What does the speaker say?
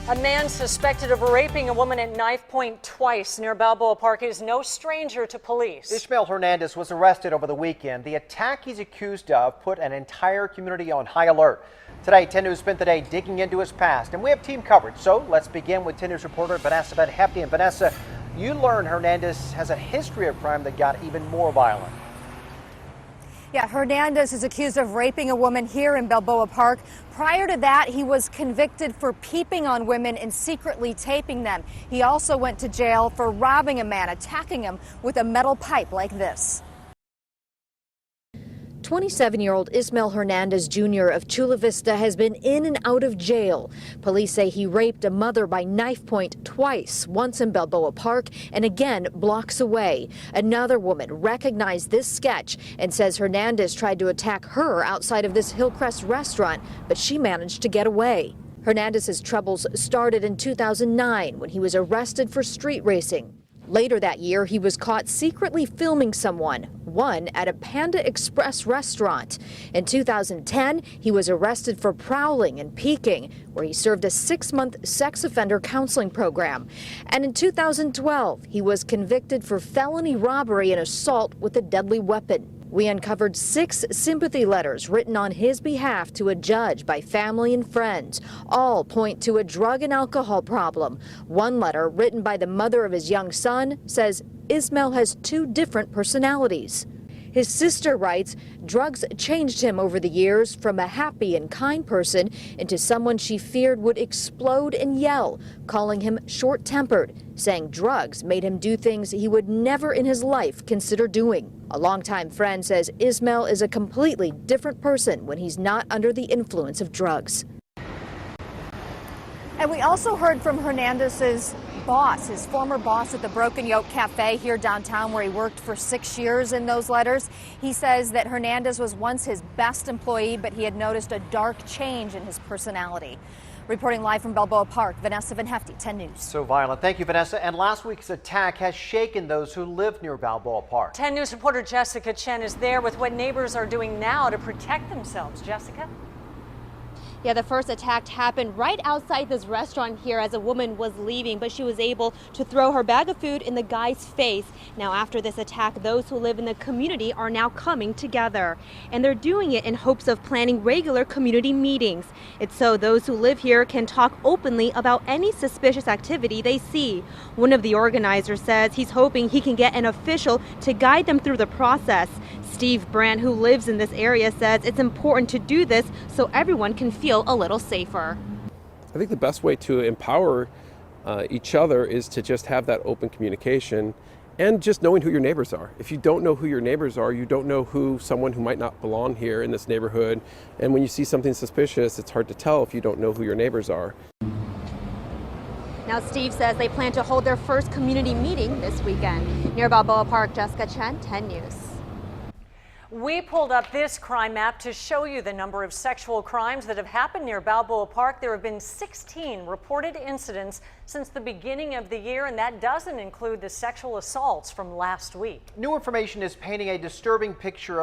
A man suspected of raping a woman at knife point twice near Balboa Park is no stranger to police. Ismael Hernandez was arrested over the weekend. The attack he's accused of put an entire community on high alert. Today, 10 News spent the day digging into his past, and we have team coverage. So let's begin with 10 News reporter Vanessa Hefty. And Vanessa, you learned Hernandez has a history of crime that got even more violent. Yeah, Hernandez is accused of raping a woman here in Balboa Park. Prior to that, he was convicted for peeping on women and secretly taping them. He also went to jail for robbing a man, attacking him with a metal pipe like this. 27-year-old Ismael Hernandez Jr. of Chula Vista has been in and out of jail. Police say he raped a mother by knife point twice, once in Balboa Park and again blocks away. Another woman recognized this sketch and says Hernandez tried to attack her outside of this Hillcrest restaurant, but she managed to get away. Hernandez's troubles started in 2009 when he was arrested for street racing. Later that year, he was caught secretly filming someone, one at a Panda Express restaurant. In 2010, he was arrested for prowling and peeking, where he served a 6-month sex offender counseling program. And in 2012, he was convicted for felony robbery and assault with a deadly weapon. We uncovered 6 sympathy letters written on his behalf to a judge by family and friends. All point to a drug and alcohol problem. One letter, written by the mother of his young son, says Ismael has 2 different personalities. His sister writes, drugs changed him over the years from a happy and kind person into someone she feared would explode and yell, calling him short-tempered, saying drugs made him do things he would never in his life consider doing. A longtime friend says Ismael is a completely different person when he's not under the influence of drugs. And we also heard from Hernandez's boss, his former boss at the Broken Yoke Cafe here downtown, where he worked for 6 years. In those letters, he says that Hernandez was once his best employee, but he had noticed a dark change in his personality. Reporting live from Balboa Park, Vanessa Hefty, 10 News. So violent. Thank you, Vanessa. And last week's attack has shaken those who live near Balboa Park. 10 News reporter Jessica Chen is there with what neighbors are doing now to protect themselves. Jessica? Yeah, the first attack happened right outside this restaurant here as a woman was leaving, but she was able to throw her bag of food in the guy's face. Now, after this attack, those who live in the community are now coming together, and they're doing it in hopes of planning regular community meetings. It's so those who live here can talk openly about any suspicious activity they see. One of the organizers says he's hoping he can get an official to guide them through the process. Steve Brandt, who lives in this area, says it's important to do this so everyone can feel a little safer. I think the best way to empower each other is to just have that open communication and just knowing who your neighbors are. If you don't know who your neighbors are, you don't know who someone who might not belong here in this neighborhood. And when you see something suspicious, it's hard to tell if you don't know who your neighbors are. Now, Steve says they plan to hold their first community meeting this weekend. Near Balboa Park, Jessica Chen, 10 News. We pulled up this crime map to show you the number of sexual crimes that have happened near Balboa Park. There have been 16 reported incidents since the beginning of the year, and that doesn't include the sexual assaults from last week. New information is painting a disturbing picture of